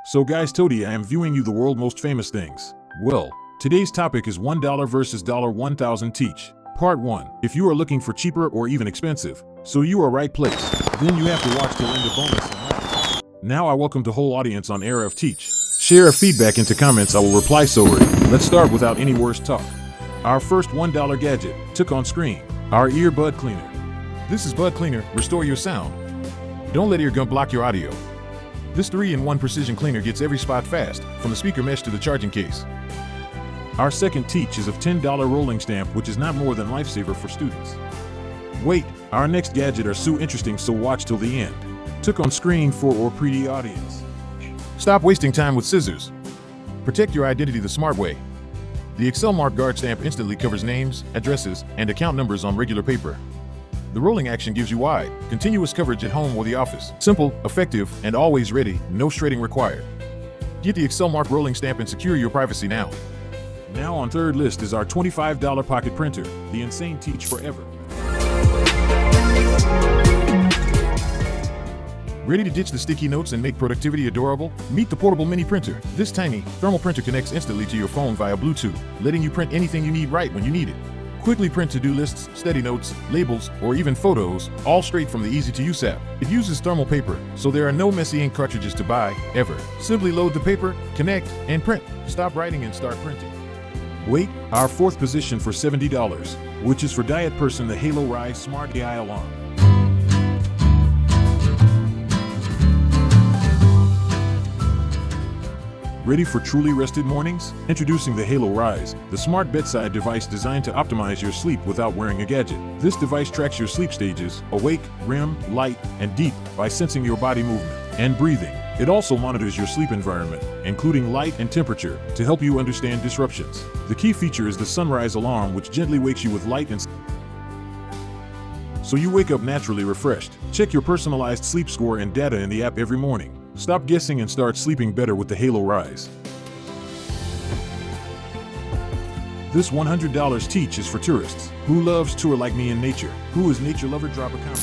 So guys, Toady, I am viewing you the world most famous things. Well, today's topic is $1 versus $1,000 teach. Part 1. If you are looking for cheaper or even expensive, so you are right place, then you have to watch till end of bonus and laugh. Now I welcome the whole audience on Era of Teach. Share a feedback into comments, I will reply so ready. Let's start without any worse talk. Our first $1 gadget took on screen. Our earbud cleaner. This is Bud Cleaner, restore your sound. Don't let ear gum block your audio. This 3-in-1 precision cleaner gets every spot fast, from the speaker mesh to the charging case. Our second teach is of $10 rolling stamp, which is not more than lifesaver for students. Wait, our next gadget are so interesting, so watch till the end. Took on screen for or pretty audience. Stop wasting time with scissors. Protect your identity the smart way. The Excel Mark Guard stamp instantly covers names, addresses, and account numbers on regular paper. The rolling action gives you wide, continuous coverage at home or the office. Simple, effective, and always ready, no shredding required. Get the Excel Mark rolling stamp and secure your privacy now. Now on third list is our $25 pocket printer, the insane teach forever. Ready to ditch the sticky notes and make productivity adorable? Meet the portable mini printer. This tiny, thermal printer connects instantly to your phone via Bluetooth, letting you print anything you need right when you need it. Quickly print to-do lists, steady notes, labels, or even photos, all straight from the easy-to-use app. It uses thermal paper, so there are no messy ink cartridges to buy, ever. Simply load the paper, connect, and print. Stop writing and start printing. Wait, our fourth position for $70, which is for Diet Person, the Halo Rise Smart AI Alarm. Ready for truly rested mornings? Introducing the Halo Rise, the smart bedside device designed to optimize your sleep without wearing a gadget. This device tracks your sleep stages, awake, REM, light, and deep, by sensing your body movement and breathing. It also monitors your sleep environment, including light and temperature, to help you understand disruptions. The key feature is the sunrise alarm, which gently wakes you with light and so you wake up naturally refreshed. Check your personalized sleep score and data in the app every morning. Stop guessing and start sleeping better with the Halo Rise. This $100 teach is for tourists. Who loves tour like me in nature? Who is nature lover? Drop a comment.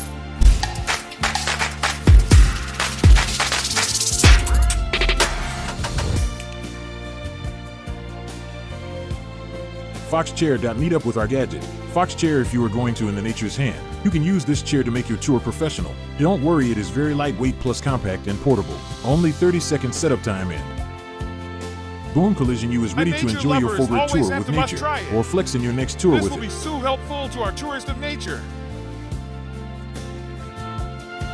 Fox Chair. Meet up with our gadget. Fox Chair. If you are going to in the nature's hand, you can use this chair to make your tour professional. Don't worry, it is very lightweight plus compact and portable. Only 30-second setup time and boom, collision, you is ready to enjoy your favorite tour with nature, or flex in your next tour with it. This will be so helpful to our tourist of nature.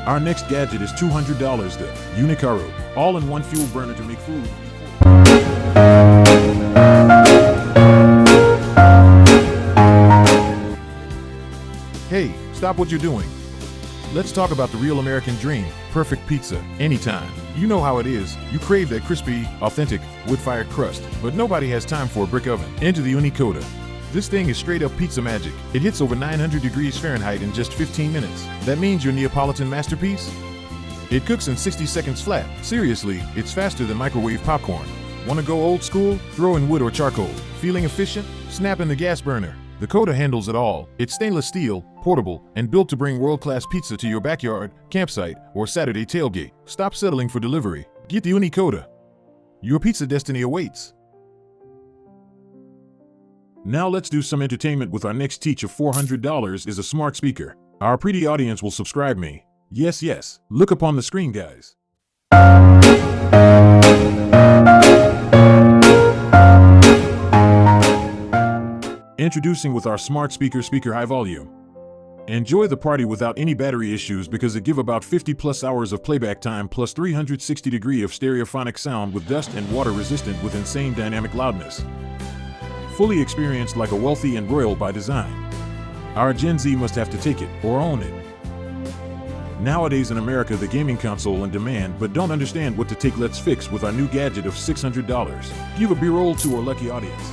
Our next gadget is $200, the Unicaro, all-in-one fuel burner to make food. Hey, stop what you're doing. Let's talk about the real American dream, perfect pizza, anytime. You know how it is, you crave that crispy, authentic, wood-fired crust, but nobody has time for a brick oven. Enter the Ooni Coda. This thing is straight up pizza magic. It hits over 900 degrees Fahrenheit in just 15 minutes. That means your Neapolitan masterpiece? It cooks in 60 seconds flat. Seriously, it's faster than microwave popcorn. Want to go old school? Throw in wood or charcoal. Feeling efficient? Snap in the gas burner. The Coda handles it all. It's stainless steel, portable, and built to bring world-class pizza to your backyard, campsite, or Saturday tailgate. Stop settling for delivery. Get the Ooni Coda. Your pizza destiny awaits. Now let's do some entertainment with our next teach of $400 is a smart speaker. Our pretty audience will subscribe me. Yes. Look upon the screen, guys. Introducing with our smart speaker high volume. Enjoy the party without any battery issues because it give about 50+ hours of playback time plus 360 degree of stereophonic sound with dust and water resistant with insane dynamic loudness. Fully experienced like a wealthy and royal by design. Our Gen Z must have to take it or own it. Nowadays in America, the gaming console in demand but don't understand what to take. Let's fix with our new gadget of $600. Give a B-roll to our lucky audience.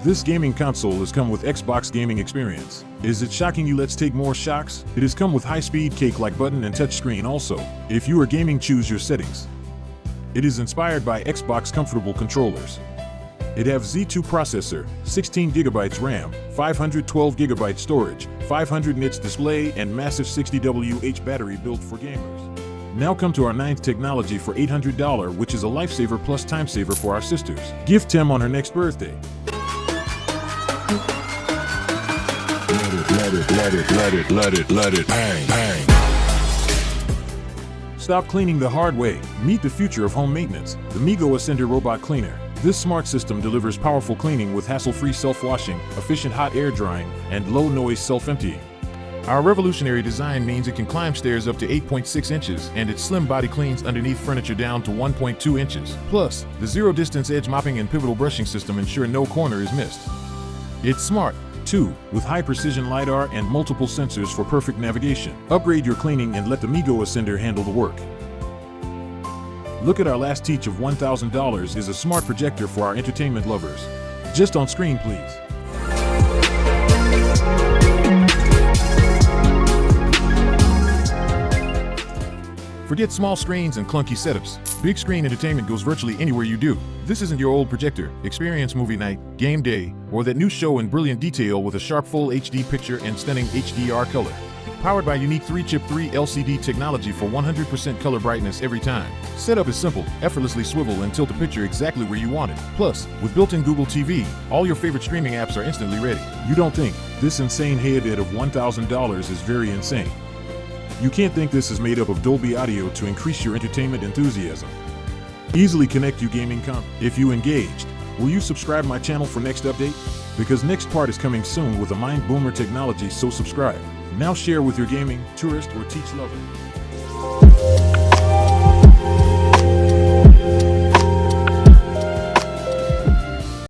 This gaming console has come with Xbox gaming experience. Is it shocking you? Let's take more shocks. It has come with high-speed cake-like button and touchscreen also. If you are gaming, choose your settings. It is inspired by Xbox comfortable controllers. It has Z2 processor, 16 GB RAM, 512 GB storage, 500 nits display, and massive 60 Wh battery built for gamers. Now come to our 9th technology for $800, which is a lifesaver plus time saver for our sisters. Gift Tim on her next birthday. Let it bang. Stop cleaning the hard way. Meet the future of home maintenance, the Migo Ascender Robot Cleaner. This smart system delivers powerful cleaning with hassle-free self-washing, efficient hot air drying, and low-noise self-emptying. Our revolutionary design means it can climb stairs up to 8.6 inches, and its slim body cleans underneath furniture down to 1.2 inches. Plus, the zero-distance edge mopping and pivotal brushing system ensure no corner is missed. It's smart, too, with high-precision LiDAR and multiple sensors for perfect navigation. Upgrade your cleaning and let the Migo Ascender handle the work. Look at our last teach of $1,000 is a smart projector for our entertainment lovers. Just on screen, please. Forget small screens and clunky setups. Big screen entertainment goes virtually anywhere you do. This isn't your old projector. Experience movie night, game day, or that new show in brilliant detail with a sharp full HD picture and stunning HDR color. Powered by unique 3-chip 3 LCD technology for 100% color brightness every time. Setup is simple. Effortlessly swivel and tilt the picture exactly where you want it. Plus, with built-in Google TV, all your favorite streaming apps are instantly ready. You don't think this insane headset of $1,000 is very insane? You can't think this is made up of Dolby Audio to increase your entertainment enthusiasm. Easily connect you gaming If you engaged, will you subscribe my channel for next update? Because next part is coming soon with a mind boomer technology, so subscribe. Now share with your gaming, tourist, or teach lover.